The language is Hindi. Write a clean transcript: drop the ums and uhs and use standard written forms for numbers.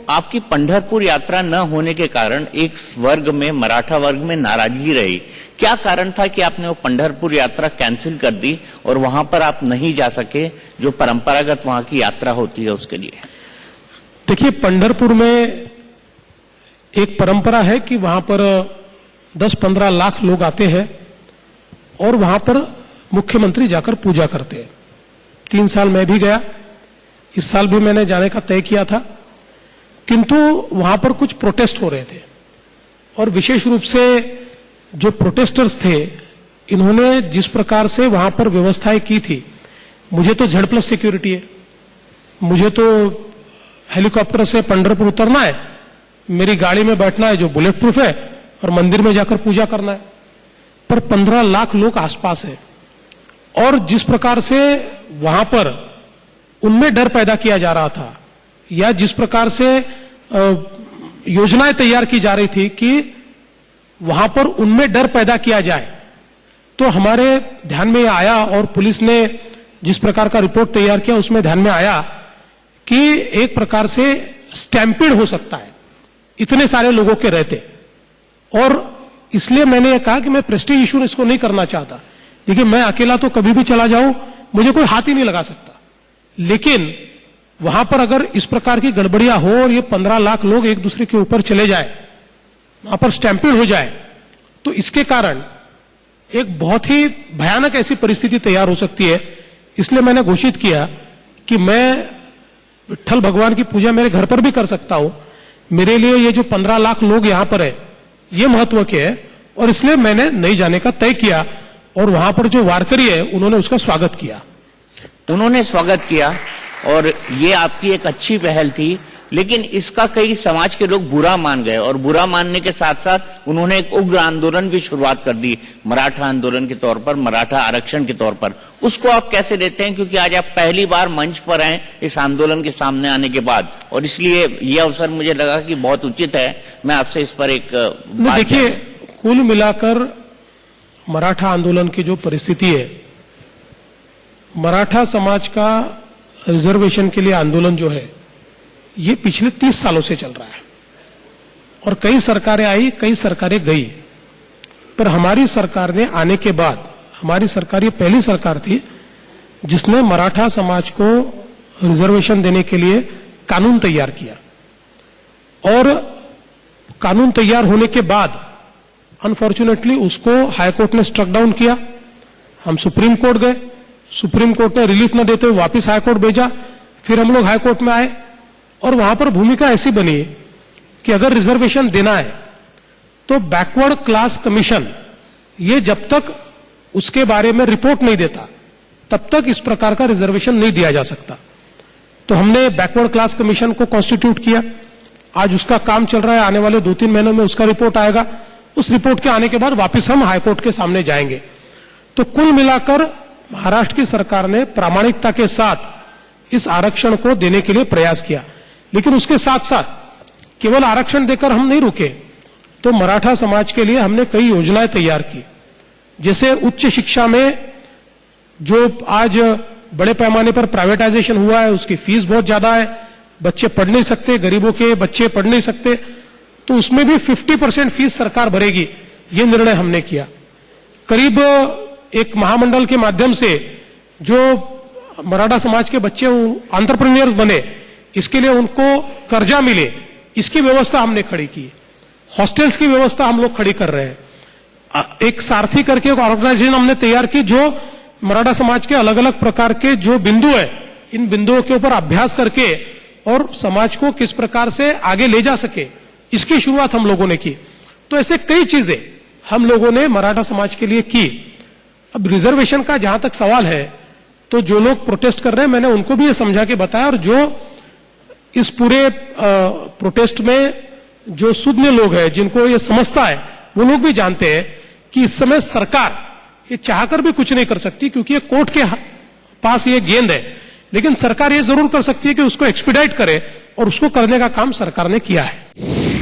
आपकी पंढरपुर यात्रा न होने के कारण एक वर्ग में, मराठा वर्ग में नाराजगी रही। क्या कारण था कि आपने वो पंढरपुर यात्रा कैंसिल कर दी और वहां पर आप नहीं जा सके, जो परंपरागत वहां की यात्रा होती है उसके लिए? देखिए, पंढरपुर में एक परंपरा है कि वहां पर 10-15 लाख लोग आते हैं और वहां पर मुख्यमंत्री जाकर पूजा करते हैं। 3 साल मैं भी गया, इस साल भी मैंने जाने का तय किया था, किंतु वहां पर कुछ प्रोटेस्ट हो रहे थे और विशेष रूप से जो प्रोटेस्टर्स थे, इन्होंने जिस प्रकार से वहां पर व्यवस्थाएं की थी, मुझे तो Z+ सिक्योरिटी है, मुझे तो हेलीकॉप्टर से पंढरपुर उतरना है, मेरी गाड़ी में बैठना है जो बुलेट प्रूफ है और मंदिर में जाकर पूजा करना है, पर 15 लाख लोग आसपास है और जिस प्रकार से वहां पर उनमें डर पैदा किया जा रहा था या जिस प्रकार से योजनाएं तैयार की जा रही थी कि वहां पर उनमें डर पैदा किया जाए, तो हमारे ध्यान में आया और पुलिस ने जिस प्रकार का रिपोर्ट तैयार किया उसमें ध्यान में आया कि एक प्रकार से स्टैम्पीड हो सकता है इतने सारे लोगों के रहते, और इसलिए मैंने ये कहा कि मैं प्रेस्टीज इशू इसको नहीं करना चाहता। देखिए, मैं अकेला तो कभी भी चला जाऊं, मुझे कोई हाथ ही नहीं लगा सकता, लेकिन वहां पर अगर इस प्रकार की गड़बड़ियां हो और ये 15 लाख लोग एक दूसरे के ऊपर चले जाए, वहां पर स्टैम्पीड हो जाए, तो इसके कारण एक बहुत ही भयानक ऐसी परिस्थिति तैयार हो सकती है। इसलिए मैंने घोषित किया कि मैं विट्ठल भगवान की पूजा मेरे घर पर भी कर सकता हूं, मेरे लिए ये जो 15 लाख लोग यहां पर है ये महत्व के है, और इसलिए मैंने नहीं जाने का तय किया और वहां पर जो वारकरी है उन्होंने उसका स्वागत किया। उन्होंने स्वागत किया और ये आपकी एक अच्छी पहल थी, लेकिन इसका कई समाज के लोग बुरा मान गए और बुरा मानने के साथ साथ उन्होंने एक उग्र आंदोलन भी शुरुआत कर दी, मराठा आंदोलन के तौर पर, मराठा आरक्षण के तौर पर। उसको आप कैसे लेते हैं, क्योंकि आज आप पहली बार मंच पर हैं इस आंदोलन के सामने आने के बाद, और इसलिए यह अवसर मुझे लगा कि बहुत उचित है मैं आपसे इस पर एक बात। देखिए, कुल मिलाकर मराठा आंदोलन की जो परिस्थिति है, मराठा समाज का रिजर्वेशन के लिए आंदोलन जो है ये पिछले 30 सालों से चल रहा है और कई सरकारें आई, कई सरकारें गई, पर हमारी सरकार ने आने के बाद, हमारी सरकार ये पहली सरकार थी जिसने मराठा समाज को रिजर्वेशन देने के लिए कानून तैयार किया, और कानून तैयार होने के बाद अनफॉर्चुनेटली उसको हाईकोर्ट ने स्ट्रक डाउन किया। हम सुप्रीम कोर्ट गए, सुप्रीम कोर्ट ने रिलीफ न देते हुए वापिस हाईकोर्ट भेजा, फिर हम लोग हाईकोर्ट में आए और वहां पर भूमिका ऐसी बनी कि अगर रिजर्वेशन देना है तो बैकवर्ड क्लास कमीशन ये जब तक उसके बारे में रिपोर्ट नहीं देता तब तक इस प्रकार का रिजर्वेशन नहीं दिया जा सकता। तो हमने बैकवर्ड क्लास कमीशन को कॉन्स्टिट्यूट किया, आज उसका काम चल रहा है, आने वाले 2-3 महीनों में उसका रिपोर्ट आएगा, उस रिपोर्ट के आने के बाद वापिस हम हाईकोर्ट के सामने जाएंगे। तो कुल मिलाकर महाराष्ट्र की सरकार ने प्रामाणिकता के साथ इस आरक्षण को देने के लिए प्रयास किया, लेकिन उसके साथ साथ केवल आरक्षण देकर हम नहीं रुके, तो मराठा समाज के लिए हमने कई योजनाएं तैयार की। जैसे उच्च शिक्षा में जो आज बड़े पैमाने पर प्राइवेटाइजेशन हुआ है, उसकी फीस बहुत ज्यादा है, बच्चे पढ़ नहीं सकते, गरीबों के बच्चे पढ़ नहीं सकते, तो उसमें भी 50% फीस सरकार भरेगी, ये निर्णय हमने किया। करीब एक महामंडल के माध्यम से जो मराठा समाज के बच्चे एंटरप्रेन्योर्स बने, इसके लिए उनको कर्जा मिले, इसकी व्यवस्था हमने खड़ी की। हॉस्टल्स की व्यवस्था हम लोग खड़ी कर रहे हैं। एक सारथी करके एक ऑर्गेनाइजेशन हमने तैयार की जो मराठा समाज के अलग अलग प्रकार के जो बिंदु है, इन बिंदुओं के ऊपर अभ्यास करके और समाज को किस प्रकार से आगे ले जा सके, इसकी शुरुआत हम लोगों ने की। तो ऐसे कई चीजें हम लोगों ने मराठा समाज के लिए की। अब रिजर्वेशन का जहां तक सवाल है, तो जो लोग प्रोटेस्ट कर रहे हैं मैंने उनको भी ये समझा के बताया, और जो इस पूरे प्रोटेस्ट में जो सुज्ञ लोग हैं, जिनको ये समझता है, वो लोग भी जानते हैं कि इस समय सरकार ये चाहकर भी कुछ नहीं कर सकती, क्योंकि ये कोर्ट के पास ये गेंद है, लेकिन सरकार ये जरूर कर सकती है कि उसको एक्सपीडाइट करे, और उसको करने का काम सरकार ने किया है।